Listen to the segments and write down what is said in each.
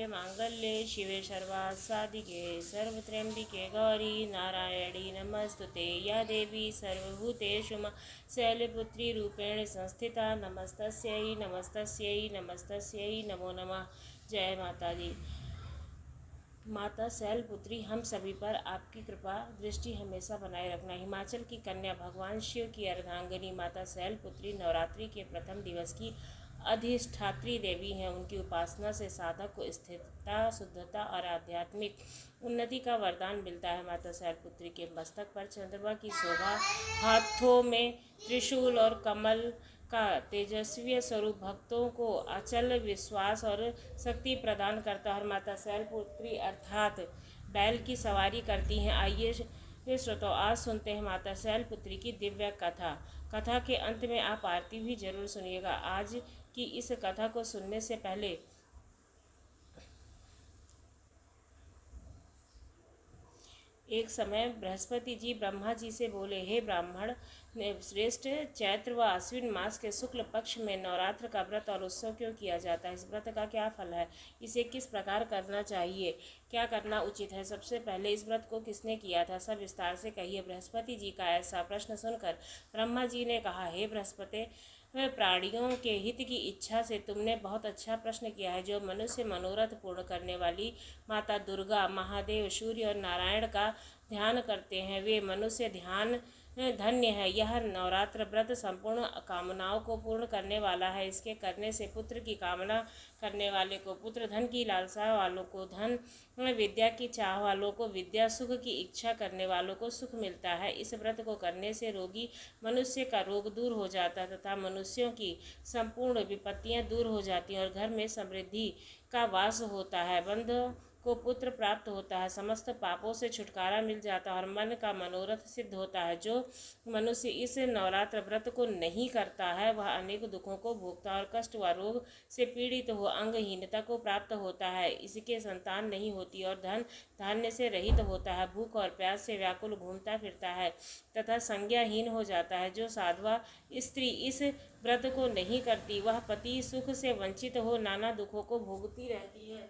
सर्वमंगलमांगल्ये शिवे सर्वासाधिके सर्वत्रयंबिके गौरी नारायणी नमस्तुते। या देवी सर्वभूतेषु शैलपुत्री रूपेण संस्थिता नमस्तस्यै नमस्तस्यै नमस्तस्यै नमो नमः। जय माता दी। माता शैलपुत्री, हम सभी पर आपकी कृपा दृष्टि हमेशा बनाए रखना। हिमाचल की कन्या, भगवान शिव की अर्धांगिनी माता शैलपुत्री नवरात्रि के प्रथम दिवस की अधिष्ठात्री देवी हैं। उनकी उपासना से साधक को स्थिरता, शुद्धता और आध्यात्मिक उन्नति का वरदान मिलता है। माता शैलपुत्री के मस्तक पर चंद्रमा की शोभा, हाथों में त्रिशूल और कमल का तेजस्वी स्वरूप भक्तों को अचल विश्वास और शक्ति प्रदान करता है। माता शैलपुत्री अर्थात बैल की सवारी करती हैं। आइए श्रोताओ, आज सुनते हैं माता शैलपुत्री की दिव्य कथा। कथा के अंत में आप आरती भी जरूर सुनिएगा। आज की इस कथा को सुनने से पहले एक समय बृहस्पति जी ब्रह्मा जी से बोले, हे ब्राह्मण श्रेष्ठ, चैत्र व आश्विन मास के शुक्ल पक्ष में नवरात्र का व्रत और उत्सव क्यों किया जाता है? इस व्रत का क्या फल है? इसे किस प्रकार करना चाहिए? क्या करना उचित है? सबसे पहले इस व्रत को किसने किया था? सब विस्तार से कहिए। बृहस्पति जी का ऐसा प्रश्न सुनकर ब्रह्मा जी ने कहा, हे बृहस्पति, प्राणियों के हित की इच्छा से तुमने बहुत अच्छा प्रश्न किया है। जो मनुष्य मनोरथ पूर्ण करने वाली माता दुर्गा, महादेव, सूर्य और नारायण का ध्यान करते हैं, वे मनुष्य ध्यान धन्य है। यह नवरात्र व्रत संपूर्ण कामनाओं को पूर्ण करने वाला है। इसके करने से पुत्र की कामना करने वाले को पुत्र, धन की लालसा वालों को धन, विद्या की चाह वालों को विद्या, सुख की इच्छा करने वालों को सुख मिलता है। इस व्रत को करने से रोगी मनुष्य का रोग दूर हो जाता है तथा मनुष्यों की संपूर्ण विपत्तियां दूर हो जाती हैं और घर में समृद्धि का वास होता है। बंधु को पुत्र प्राप्त होता है, समस्त पापों से छुटकारा मिल जाता है और मन का मनोरथ सिद्ध होता है। जो मनुष्य इस नवरात्र व्रत को नहीं करता है वह अनेक दुखों को भोगता और कष्ट व रोग से पीड़ित हो अंगहीनता को प्राप्त होता है। इसके संतान नहीं होती और धन धान्य से रहित होता है। भूख और प्यास से व्याकुल घूमता फिरता है तथा संज्ञाहीन हो जाता है। जो साधवा स्त्री इस व्रत को नहीं करती वह पति सुख से वंचित हो नाना दुखों को भोगती रहती है।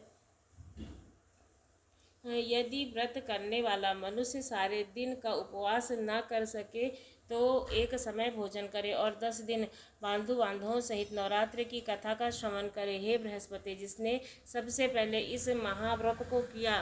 यदि व्रत करने वाला मनुष्य सारे दिन का उपवास न कर सके तो एक समय भोजन करे और 10 दिन बंधु बांधवों सहित नवरात्र की कथा का श्रवण करे। हे बृहस्पति, जिसने सबसे पहले इस महाव्रत को किया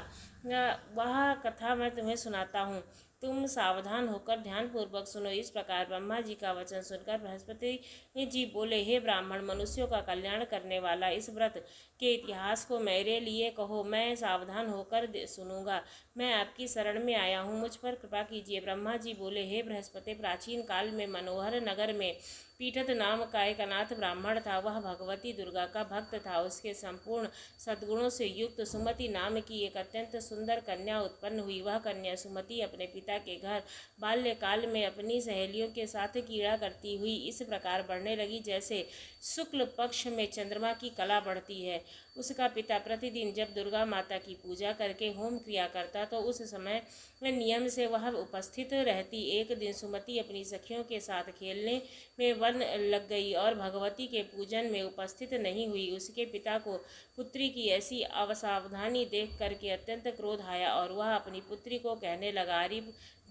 वह कथा मैं तुम्हें सुनाता हूँ। तुम सावधान होकर ध्यानपूर्वक सुनो। इस प्रकार ब्रह्मा जी का वचन सुनकर बृहस्पति जी बोले, हे ब्राह्मण, मनुष्यों का कल्याण करने वाला इस व्रत के इतिहास को मेरे लिए कहो, मैं सावधान होकर सुनूंगा। मैं आपकी शरण में आया हूँ, मुझ पर कृपा कीजिए। ब्रह्मा जी बोले, हे बृहस्पति, प्राचीन काल में मनोहर नगर में पीठत नाम का एक अनाथ ब्राह्मण था। वह भगवती दुर्गा का भक्त था। उसके संपूर्ण सद्गुणों से युक्त सुमति नाम की एक अत्यंत सुंदर कन्या उत्पन्न हुई। वह कन्या सुमति अपने पिता के घर बाल्यकाल में अपनी सहेलियों के साथ क्रीड़ा करती हुई इस प्रकार बढ़ने लगी जैसे शुक्ल पक्ष में चंद्रमा की कला बढ़ती है। उसका पिता प्रतिदिन जब दुर्गा माता की पूजा करके होम क्रिया करता तो उस समय नियम से वह उपस्थित रहती। एक दिन सुमति अपनी सखियों के साथ खेलने में वन लग गई और भगवती के पूजन में उपस्थित नहीं हुई। उसके पिता को पुत्री की ऐसी असावधानी देख करके अत्यंत क्रोध आया और वह अपनी पुत्री को कहने लगा, अरे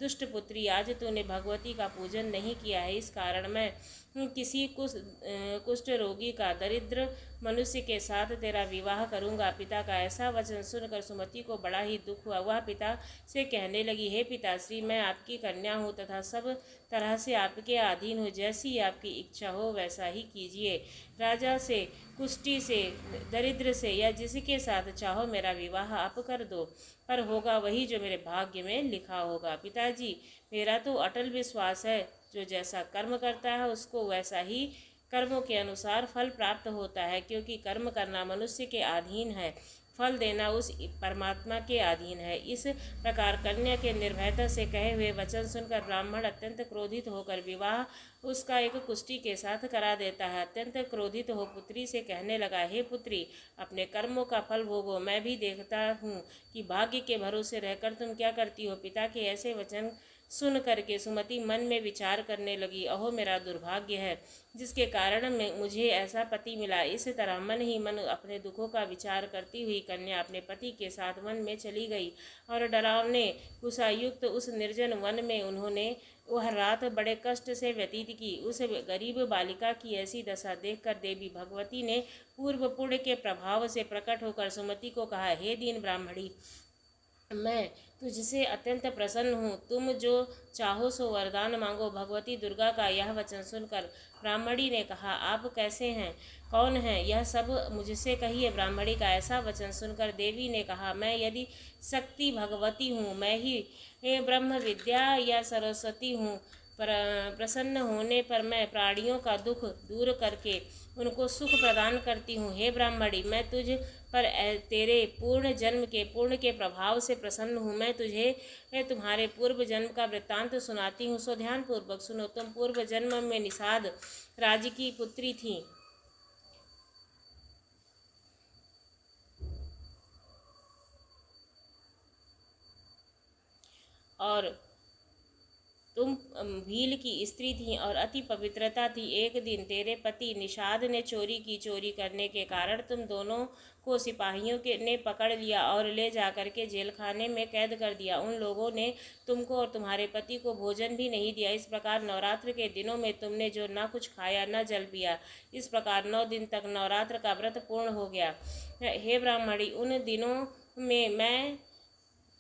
दुष्ट पुत्री, आज तूने भगवती का पूजन नहीं किया है, इस कारण मैं किसी कुष्ठ रोगी का दरिद्र मनुष्य के साथ तेरा विवाह करूंगा। पिता का ऐसा वचन सुनकर सुमति को बड़ा ही दुख हुआ। वह पिता से कहने लगी, हे पिताश्री, मैं आपकी कन्या हूँ तथा सब तरह से आपके अधीन हूँ। जैसी आपकी इच्छा हो वैसा ही कीजिए। राजा से, कुष्ठी से, दरिद्र से या जिसके साथ चाहो मेरा विवाह आप कर दो, पर होगा वही जो मेरे भाग्य में लिखा होगा। पिताजी, मेरा तो अटल विश्वास है, जो जैसा कर्म करता है उसको वैसा ही कर्मों के अनुसार फल प्राप्त होता है, क्योंकि कर्म करना मनुष्य के अधीन है, फल देना उस परमात्मा के अधीन है। इस प्रकार कन्या के निर्भयता से कहे हुए वचन सुनकर ब्राह्मण अत्यंत क्रोधित होकर विवाह उसका एक कुष्ठी के साथ करा देता है। अत्यंत क्रोधित हो पुत्री से कहने लगा, हे पुत्री, अपने कर्मों का फल भोगो। मैं भी देखता हूँ कि भाग्य के भरोसे रहकर तुम क्या करती हो। पिता के ऐसे वचन सुन करके सुमति मन में विचार करने लगी, अहो मेरा दुर्भाग्य है जिसके कारण मुझे ऐसा पति मिला। इस तरह मन ही मन अपने दुखों का विचार करती हुई कन्या अपने पति के साथ वन में चली गई और डरावने कुशायुक्त उस निर्जन वन में उन्होंने वह रात बड़े कष्ट से व्यतीत की। उस गरीब बालिका की ऐसी दशा देखकर देवी भगवती ने पूर्व पुण्य के प्रभाव से प्रकट होकर सुमति को कहा, हे दीन ब्राह्मणी, मैं तुझसे अत्यंत प्रसन्न हूँ। तुम जो चाहो सो वरदान मांगो। भगवती दुर्गा का यह वचन सुनकर ब्राह्मणी ने कहा, आप कैसे हैं, कौन हैं, यह सब मुझसे कहिए। ब्राह्मणी का ऐसा वचन सुनकर देवी ने कहा, मैं यदि शक्ति भगवती हूँ, मैं ही ब्रह्म विद्या या सरस्वती हूँ। प्रसन्न होने पर मैं प्राणियों का दुख दूर करके उनको सुख प्रदान करती हूँ। हे ब्राह्मणी, मैं तुझ पर तेरे पूर्ण जन्म के पुण्य के प्रभाव से प्रसन्न हूँ। मैं तुझे तुम्हारे पूर्व जन्म का वृत्तांत सुनाती हूँ, सो ध्यान पूर्वक सुनो। तुम पूर्व जन्म में निषाद राज्य की पुत्री थी और तुम भील की स्त्री थी और अति पवित्रता थी। एक दिन तेरे पति निषाद ने चोरी की। चोरी करने के कारण तुम दोनों को सिपाहियों ने पकड़ लिया और ले जाकर के जेल खाने में कैद कर दिया। उन लोगों ने तुमको और तुम्हारे पति को भोजन भी नहीं दिया। इस प्रकार नवरात्र के दिनों में तुमने जो ना कुछ खाया न जल पिया। इस प्रकार 9 दिन तक नवरात्र का व्रत पूर्ण हो गया। हे ब्राह्मणी, उन दिनों में मैं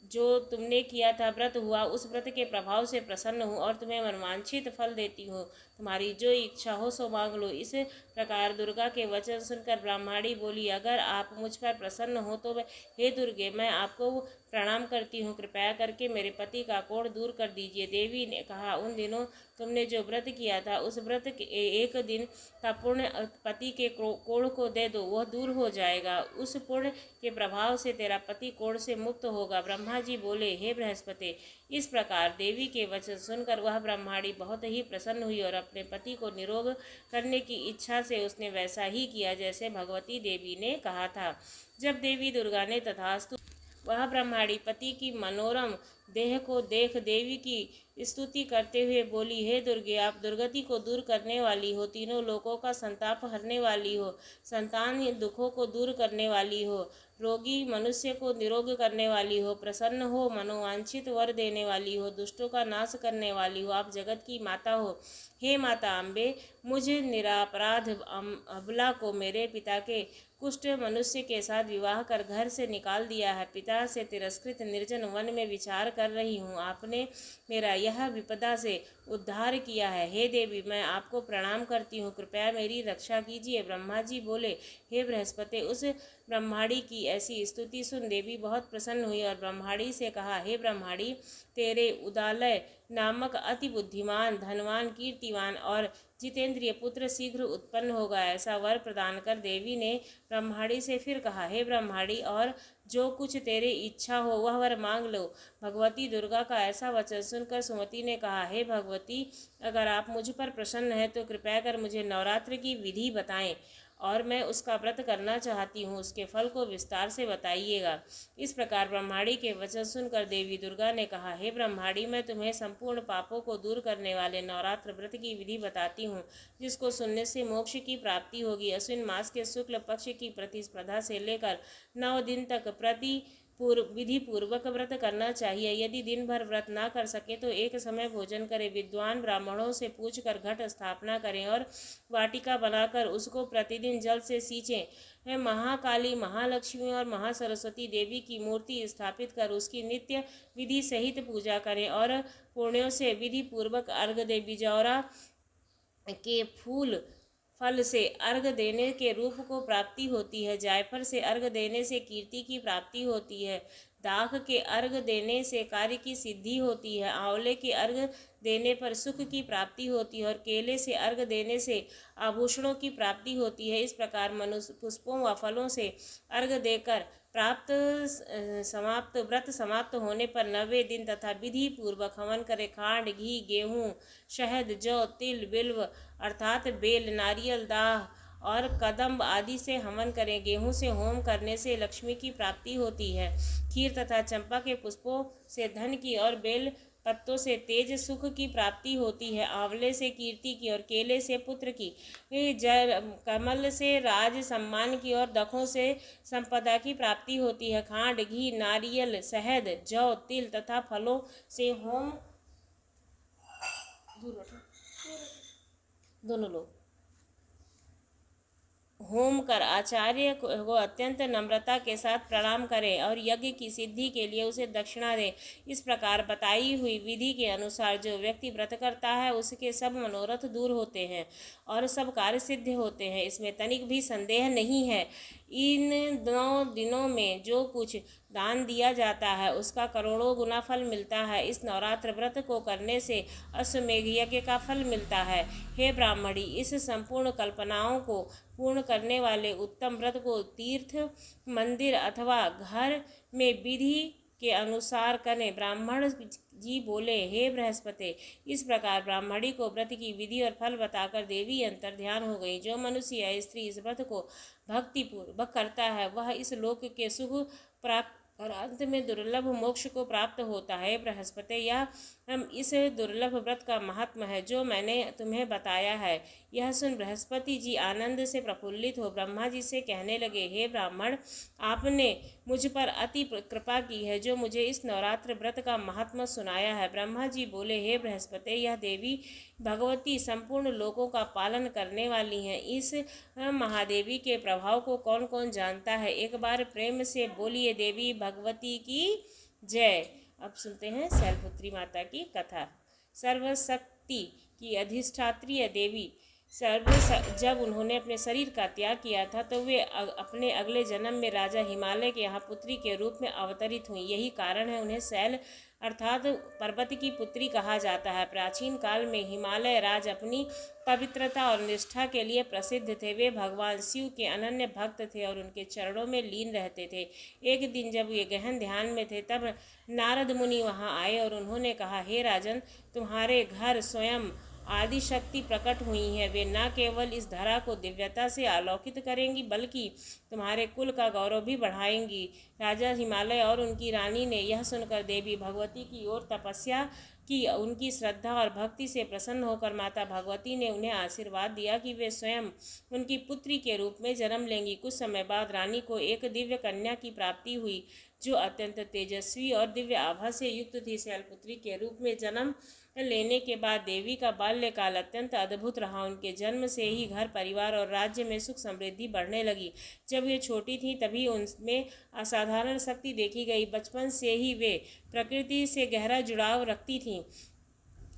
जो तुमने किया था व्रत हुआ, उस व्रत के प्रभाव से प्रसन्न हूँ और तुम्हें मनवांछित फल देती हूँ। तुम्हारी जो इच्छा हो सो मांग लो। इस प्रकार दुर्गा के वचन सुनकर ब्राह्मणी बोली, अगर आप मुझ पर प्रसन्न हो तो हे दुर्गे, मैं आपको प्रणाम करती हूँ। कृपया करके मेरे पति का कोढ़ दूर कर दीजिए। देवी ने कहा, उन दिनों तुमने जो व्रत किया था, उस व्रत के एक दिन का पुण्य पति के कोढ़ को दे दो, वह दूर हो जाएगा। उस पुण्य के प्रभाव से तेरा पति कोढ़ से मुक्त होगा। ब्रह्मा जी बोले, हे बृहस्पति। इस प्रकार देवी के वचन सुनकर वह ब्रह्माणी बहुत ही प्रसन्न हुई और अपने पति को निरोग करने की इच्छा से उसने वैसा ही किया जैसे भगवती देवी ने कहा था। जब देवी दुर्गा ने तथास्तु वह ब्रह्माणी पति की मनोरम देह को देख देवी की स्तुति करते हुए बोली, हे दुर्गे, आप दुर्गति को दूर करने वाली हो, तीनों लोकों का संताप हरने वाली हो, संतान दुखों को दूर करने वाली हो, रोगी मनुष्य को निरोग करने वाली हो, प्रसन्न हो, मनोवांछित वर देने वाली हो, दुष्टों का नाश करने वाली हो, आप जगत की माता हो। हे माता अम्बे, मुझ निरापराध अबला को मेरे पिता के कुष्ठ मनुष्य के साथ विवाह कर घर से निकाल दिया है। पिता से तिरस्कृत निर्जन वन में विचार कर रही हूँ। आपने मेरा यह विपदा से उद्धार किया है। हे देवी, मैं आपको प्रणाम करती हूँ, कृपया मेरी रक्षा कीजिए। ब्रह्मा जी बोले, हे बृहस्पति। उस ब्रह्माणी की ऐसी स्तुति सुन देवी बहुत प्रसन्न हुई और ब्रह्माणी से कहा, हे ब्रह्माणी, तेरे उदालय नामक अति बुद्धिमान, धनवान, कीर्तिवान और जितेंद्रिय पुत्र शीघ्र उत्पन्न होगा। ऐसा वर प्रदान कर देवी ने ब्रह्माणी से फिर कहा, हे ब्रह्माणी, और जो कुछ तेरे इच्छा हो वह वर मांग लो। भगवती दुर्गा का ऐसा वचन सुनकर सुमति ने कहा, हे भगवती, अगर आप मुझ पर प्रसन्न हैं तो कृपया कर मुझे नवरात्र की विधि बताएं और मैं उसका व्रत करना चाहती हूँ, उसके फल को विस्तार से बताइएगा। इस प्रकार ब्रह्माणी के वचन सुनकर देवी दुर्गा ने कहा, हे ब्रह्माणी, मैं तुम्हें संपूर्ण पापों को दूर करने वाले नवरात्र व्रत की विधि बताती हूँ, जिसको सुनने से मोक्ष की प्राप्ति होगी। अश्विन मास के शुक्ल पक्ष की प्रतिस्पर्धा से लेकर 9 दिन तक विधि पूर्वक व्रत करना चाहिए। यदि दिन भर व्रत ना कर सके तो एक समय भोजन करें। विद्वान ब्राह्मणों से पूछकर घट स्थापना करें और वाटिका बनाकर उसको प्रतिदिन जल से सींचें। महाकाली, महालक्ष्मी और महासरस्वती देवी की मूर्ति स्थापित कर उसकी नित्य विधि सहित पूजा करें और पुण्यों से विधि पूर्वक अर्घ दें। बिजौरा के फल से अर्घ देने के रूप को प्राप्ति होती है। जायफल से अर्घ देने से कीर्ति की प्राप्ति होती है। दाख के अर्घ देने से कार्य की सिद्धि होती है। आंवले के अर्घ देने पर सुख की प्राप्ति होती है और केले से अर्घ देने से आभूषणों की प्राप्ति होती है। इस प्रकार मनुष्य पुष्पों व फलों से अर्घ देकर व्रत समाप्त होने पर 90 दिन तथा विधि पूर्वक हवन करे। खांड, घी, गेहूँ, शहद, जौ, तिल, बिल्व अर्थात बेल, नारियल, दाह और कदम्ब आदि से हवन करें। गेहूं से होम करने से लक्ष्मी की प्राप्ति होती है। खीर तथा चंपा के पुष्पों से धन की और बेल पत्तों से तेज सुख की प्राप्ति होती है, आंवले से कीर्ति की और केले से पुत्र की, कमल से राज सम्मान की और दखों से संपदा की प्राप्ति होती है। खांड, घी, नारियल, शहद, जौ, तिल तथा फलों से होम दोनों लोग होम कर आचार्य को अत्यंत नम्रता के साथ प्रणाम करें और यज्ञ की सिद्धि के लिए उसे दक्षिणा दें। इस प्रकार बताई हुई विधि के अनुसार जो व्यक्ति व्रत करता है उसके सब मनोरथ दूर होते हैं और सब कार्य सिद्ध होते हैं, इसमें तनिक भी संदेह नहीं है। इन 9 दिनों में जो कुछ दान दिया जाता है उसका करोड़ों गुना फल मिलता है। इस नवरात्र व्रत को करने से अश्वमेघ यज्ञ का फल मिलता है। हे ब्राह्मणी, इस संपूर्ण कल्पनाओं को पूर्ण करने वाले उत्तम व्रत को तीर्थ, मंदिर अथवा घर में विधि के अनुसार करें। ब्राह्मण जी बोले, हे बृहस्पति, इस प्रकार ब्राह्मणी को व्रत की विधि और फल बताकर देवी अंतर ध्यान हो गई। जो मनुष्य या स्त्री इस व्रत को भक्तिपूर्वक करता है वह इस लोक के सुख प्राप्त और अंत में दुर्लभ मोक्ष को प्राप्त होता है। बृहस्पति, यह इस दुर्लभ व्रत का महात्मा है जो मैंने तुम्हें बताया है। यह सुन बृहस्पति जी आनंद से प्रफुल्लित हो ब्रह्मा जी से कहने लगे, हे ब्राह्मण, आपने मुझ पर अति कृपा की है जो मुझे इस नवरात्र व्रत का महात्मा सुनाया है। ब्रह्मा जी बोले, हे बृहस्पति, यह देवी भगवती संपूर्ण लोकों का पालन करने वाली हैं। इस महादेवी के प्रभाव को कौन कौन जानता है? एक बार प्रेम से बोलिए, देवी भगवती की जय। अब सुनते हैं शैलपुत्री माता की कथा। सर्वशक्ति की अधिष्ठात्री देवी जब उन्होंने अपने शरीर का त्याग किया था तो वे अपने अगले जन्म में राजा हिमालय के यहाँ पुत्री के रूप में अवतरित हुई। यही कारण है उन्हें शैल अर्थात पर्वत की पुत्री कहा जाता है। प्राचीन काल में हिमालय राज अपनी पवित्रता और निष्ठा के लिए प्रसिद्ध थे। वे भगवान शिव के अनन्य भक्त थे और उनके चरणों में लीन रहते थे। एक दिन जब वे गहन ध्यान में थे तब नारद मुनि वहां आए और उन्होंने कहा, हे राजन, तुम्हारे घर स्वयं आदि शक्ति प्रकट हुई है। वे न केवल इस धरा को दिव्यता से आलोकित करेंगी बल्कि तुम्हारे कुल का गौरव भी बढ़ाएंगी। राजा हिमालय और उनकी रानी ने यह सुनकर देवी भगवती की ओर तपस्या की। उनकी श्रद्धा और भक्ति से प्रसन्न होकर माता भगवती ने उन्हें आशीर्वाद दिया कि वे स्वयं उनकी पुत्री के रूप में जन्म लेंगी। कुछ समय बाद रानी को एक दिव्य कन्या की प्राप्ति हुई जो अत्यंत तेजस्वी और दिव्य आभा से युक्त थी। शैलपुत्री के रूप में जन्म लेने के बाद देवी का बाल्यकाल अत्यंत अद्भुत रहा। उनके जन्म से ही घर परिवार और राज्य में सुख समृद्धि बढ़ने लगी। जब वे छोटी थीं तभी उनमें असाधारण शक्ति देखी गई। बचपन से ही वे प्रकृति से गहरा जुड़ाव रखती थीं।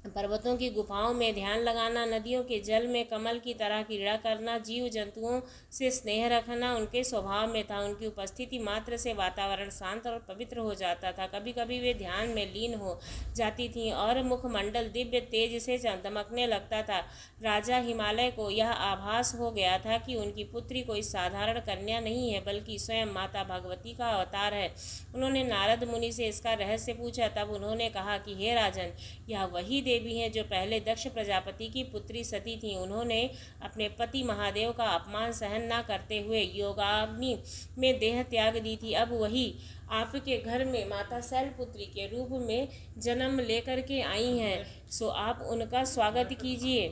पर्वतों की गुफाओं में ध्यान लगाना, नदियों के जल में कमल की तरह क्रीड़ा करना, जीव जंतुओं से स्नेह रखना उनके स्वभाव में था। उनकी उपस्थिति मात्र से वातावरण शांत और पवित्र हो जाता था। कभी कभी वे ध्यान में लीन हो जाती थीं और मुखमंडल दिव्य तेज से चमकने लगता था। राजा हिमालय को यह आभास हो गया था कि उनकी पुत्री कोई साधारण कन्या नहीं है बल्कि स्वयं माता भगवती का अवतार है। उन्होंने नारद मुनि से इसका रहस्य पूछा। तब उन्होंने कहा कि हे राजन, यह वही देवी हैं जो पहले दक्ष प्रजापति की पुत्री सती थीं। उन्होंने अपने पति महादेव का अपमान सहन न करते हुए योगाग्नि में देह त्याग दी थी। अब वही आपके घर में माता शैलपुत्री के रूप में जन्म लेकर के आई हैं, सो आप उनका स्वागत कीजिए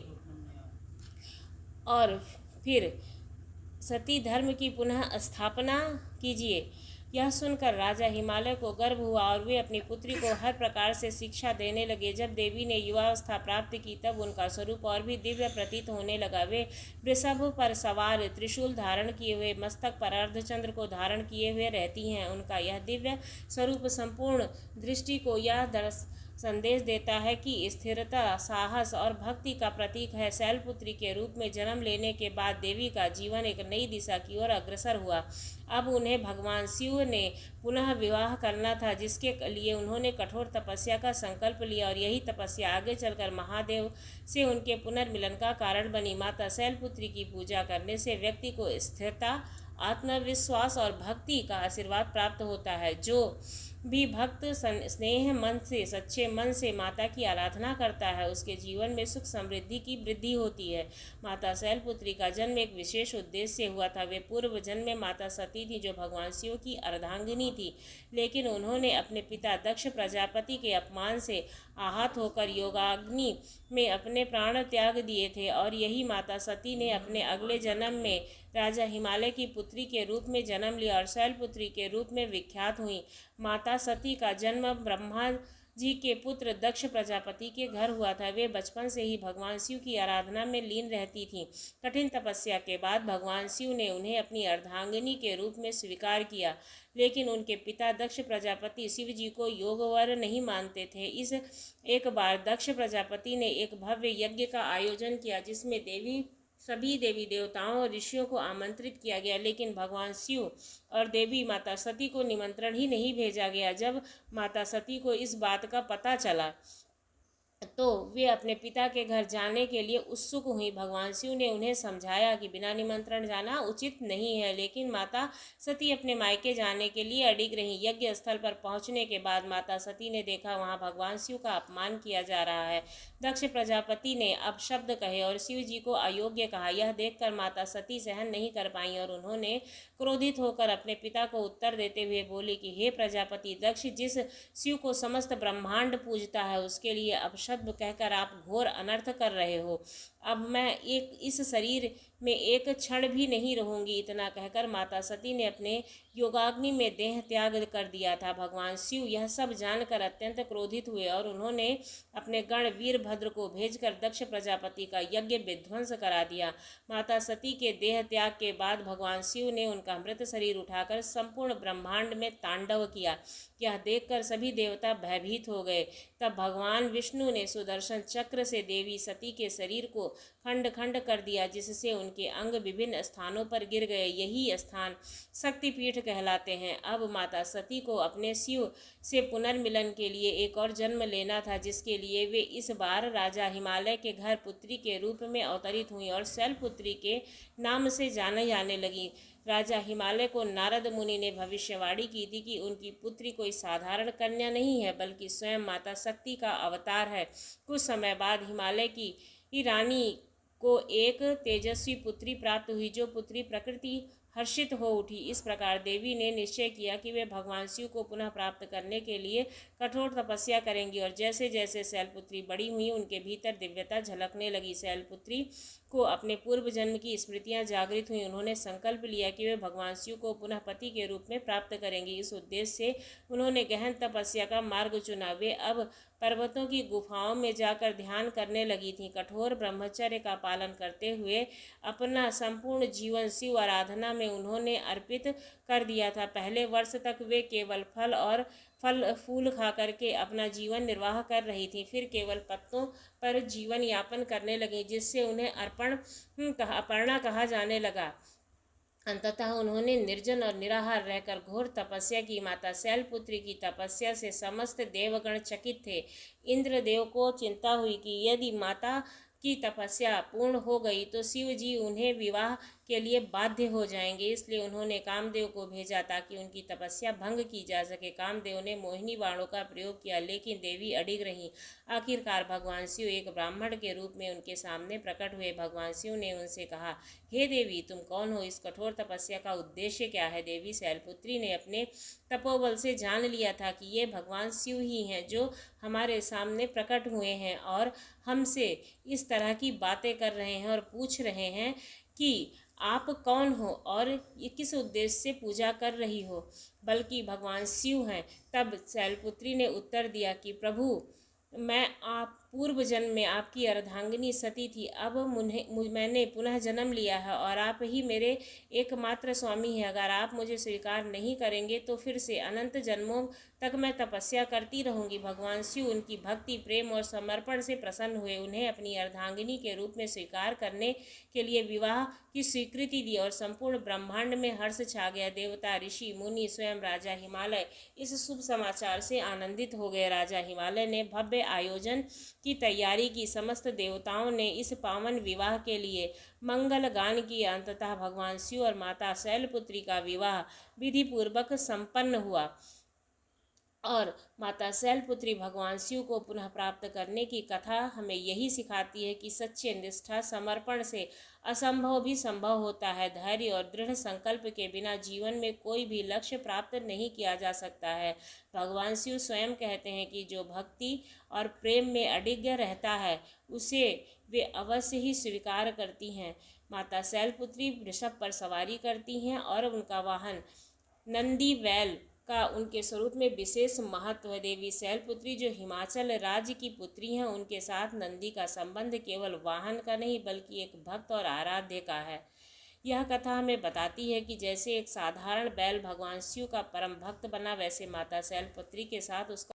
और फिर सती धर्म की पुनः स्थापना कीजिए। यह सुनकर राजा हिमालय को गर्व हुआ और वे अपनी पुत्री को हर प्रकार से शिक्षा देने लगे। जब देवी ने युवावस्था प्राप्त की तब उनका स्वरूप और भी दिव्य प्रतीत होने लगा। वे वृषभ पर सवार, त्रिशूल धारण किए हुए, मस्तक पर अर्धचंद्र को धारण किए हुए रहती हैं। उनका यह दिव्य स्वरूप संपूर्ण दृष्टि को यह संदेश देता है कि स्थिरता, साहस और भक्ति का प्रतीक है। शैलपुत्री के रूप में जन्म लेने के बाद देवी का जीवन एक नई दिशा की ओर अग्रसर हुआ। अब उन्हें भगवान शिव ने पुनः विवाह करना था, जिसके लिए उन्होंने कठोर तपस्या का संकल्प लिया और यही तपस्या आगे चलकर महादेव से उनके पुनर्मिलन का कारण बनी। माता शैलपुत्री की पूजा करने से व्यक्ति को स्थिरता, आत्मविश्वास और भक्ति का आशीर्वाद प्राप्त होता है। जो भी भक्त स्नेह मन से, सच्चे मन से माता की आराधना करता है, उसके जीवन में सुख समृद्धि की वृद्धि होती है। माता शैलपुत्री का जन्म एक विशेष उद्देश्य से हुआ था। वे पूर्व जन्म में माता सती थी, जो भगवान शिव की अर्धांगिनी थी, लेकिन उन्होंने अपने पिता दक्ष प्रजापति के अपमान से आहत होकर योगाग्नि में अपने प्राण त्याग दिए थे, और यही माता सती ने अपने अगले जन्म में राजा हिमालय की पुत्री के रूप में जन्म लिया और शैलपुत्री के रूप में विख्यात हुई। माता सती का जन्म ब्रह्मा जी के पुत्र दक्ष प्रजापति के घर हुआ था। वे बचपन से ही भगवान शिव की आराधना में लीन रहती थीं। कठिन तपस्या के बाद भगवान शिव ने उन्हें अपनी अर्धांगिनी के रूप में स्वीकार किया, लेकिन उनके पिता दक्ष प्रजापति शिव जी को योगवर नहीं मानते थे। इस एक बार दक्ष प्रजापति ने एक भव्य यज्ञ का आयोजन किया, जिसमें सभी देवी देवताओं और ऋषियों को आमंत्रित किया गया, लेकिन भगवान शिव और देवी माता सती को निमंत्रण ही नहीं भेजा गया। जब माता सती को इस बात का पता चला तो वे अपने पिता के घर जाने के लिए उत्सुक हुई। भगवान शिव ने उन्हें समझाया कि बिना निमंत्रण जाना उचित नहीं है, लेकिन माता सती अपने मायके जाने के लिए अडिग रहीं। यज्ञ स्थल पर पहुंचने के बाद माता सती ने देखा वहां भगवान शिव का अपमान किया जा रहा है। दक्ष प्रजापति ने अपशब्द कहे और शिव जी को अयोग्य कहा। यह देखकर माता सती सहन नहीं कर पाई और उन्होंने क्रोधित होकर अपने पिता को उत्तर देते हुए बोली कि हे प्रजापति दक्ष, जिस शिव को समस्त ब्रह्मांड पूजता है, उसके लिए अपशब्द कहकर आप घोर अनर्थ कर रहे हो। अब मैं इस शरीर में एक क्षण भी नहीं रहूंगी। इतना कहकर माता सती ने अपने योगाग्नि में देह त्याग कर दिया था। भगवान शिव यह सब जानकर अत्यंत क्रोधित हुए और उन्होंने अपने गण वीरभद्र को भेजकर दक्ष प्रजापति का यज्ञ विध्वंस करा दिया। माता सती के देह त्याग के बाद भगवान शिव ने उनका मृत शरीर उठाकर संपूर्ण ब्रह्मांड में तांडव किया। यह देखकर सभी देवता भयभीत हो गए। तब भगवान विष्णु ने सुदर्शन चक्र से देवी सती के शरीर को खंड खंड कर दिया, जिससे उनके अंग विभिन्न स्थानों पर गिर गए। यही स्थान शक्तिपीठ कहलाते हैं। अब माता सती को अपने शिव से पुनर्मिलन के लिए एक और जन्म लेना था, जिसके लिए वे इस बार राजा हिमालय के घर पुत्री के रूप में अवतरित हुई और शैलपुत्री के नाम से जाने जाने लगी। राजा हिमालय को नारद मुनि ने भविष्यवाणी की थी कि उनकी पुत्री कोई साधारण कन्या नहीं है, बल्कि स्वयं माता शक्ति का अवतार है। कुछ समय बाद हिमालय की रानी को एक तेजस्वी पुत्री प्राप्त हुई, जो पुत्री प्रकृति हर्षित हो उठी। इस प्रकार देवी ने निश्चय किया कि वे भगवान शिव को पुनः प्राप्त करने के लिए कठोर तपस्या करेंगी, और जैसे जैसे शैलपुत्री बड़ी हुई उनके भीतर दिव्यता झलकने लगी। शैलपुत्री को अपने पूर्व जन्म की स्मृतियां जागृत हुई। उन्होंने संकल्प लिया कि वे भगवान शिव को पुनः पति के रूप में प्राप्त करेंगी। इस उद्देश्य से उन्होंने गहन तपस्या का मार्ग चुना। वे अब पर्वतों की गुफाओं में जाकर ध्यान करने लगी थीं। कठोर ब्रह्मचर्य का पालन करते हुए अपना संपूर्ण जीवन शिव आराधना में उन्होंने अर्पित कर दिया था। पहले वर्ष तक वे केवल फल फूल खा करके अपना जीवन निर्वाह कर रही थीं, फिर केवल पत्तों पर जीवन यापन करने लगी, जिससे उन्हें अपर्णा कहा जाने लगा। अंततः उन्होंने निर्जन और निराहार रहकर घोर तपस्या की। माता शैलपुत्री की तपस्या से समस्त देवगण चकित थे। इंद्रदेव को चिंता हुई कि यदि माता की तपस्या पूर्ण हो गई तो शिव जी उन्हें विवाह के लिए बाध्य हो जाएंगे। इसलिए उन्होंने कामदेव को भेजा ताकि उनकी तपस्या भंग की जा सके। कामदेव ने मोहिनी बाणों का प्रयोग किया, लेकिन देवी अडिग रहीं। आखिरकार भगवान शिव एक ब्राह्मण के रूप में उनके सामने प्रकट हुए। भगवान शिव ने उनसे कहा, हे देवी, तुम कौन हो? इस कठोर तपस्या का उद्देश्य क्या है? देवी शैलपुत्री ने अपने तपोबल से जान लिया था कि ये भगवान शिव ही हैं जो हमारे सामने प्रकट हुए हैं और हमसे इस तरह की बातें कर रहे हैं और पूछ रहे हैं कि आप कौन हो और ये किस उद्देश्य से पूजा कर रही हो, बल्कि भगवान शिव हैं। तब शैलपुत्री ने उत्तर दिया कि प्रभु, मैं आप पूर्व जन्म में आपकी अर्धांगिनी सती थी। अब मैंने पुनः जन्म लिया है और आप ही मेरे एकमात्र स्वामी हैं। अगर आप मुझे स्वीकार नहीं करेंगे तो फिर से अनंत जन्मों तक मैं तपस्या करती रहूंगी। भगवान शिव उनकी भक्ति, प्रेम और समर्पण से प्रसन्न हुए। उन्हें अपनी अर्धांगिनी के रूप में स्वीकार करने के लिए विवाह की स्वीकृति दी और संपूर्ण ब्रह्मांड में हर्ष छा गया। देवता, ऋषि, मुनि, स्वयं राजा हिमालय इस शुभ समाचार से आनंदित हो गए। राजा हिमालय ने भव्य आयोजन की तैयारी की। समस्त देवताओं ने इस पावन विवाह के लिए मंगल गान किया। अंततः भगवान शिव और माता शैलपुत्री का विवाह विधि पूर्वक संपन्न हुआ और माता शैलपुत्री भगवान शिव को पुनः प्राप्त करने की कथा हमें यही सिखाती है कि सच्चे निष्ठा समर्पण से असंभव भी संभव होता है। धैर्य और दृढ़ संकल्प के बिना जीवन में कोई भी लक्ष्य प्राप्त नहीं किया जा सकता है। भगवान शिव स्वयं कहते हैं कि जो भक्ति और प्रेम में अडिग रहता है उसे वे अवश्य ही स्वीकार करती हैं। माता शैलपुत्री वृषभ पर सवारी करती हैं और उनका वाहन नंदी बैल का उनके स्वरूप में विशेष महत्व है। देवी शैलपुत्री जो हिमाचल राज्य की पुत्री हैं, उनके साथ नंदी का संबंध केवल वाहन का नहीं बल्कि एक भक्त और आराध्य का है। यह कथा हमें बताती है कि जैसे एक साधारण बैल भगवान शिव का परम भक्त बना, वैसे माता शैलपुत्री के साथ उसका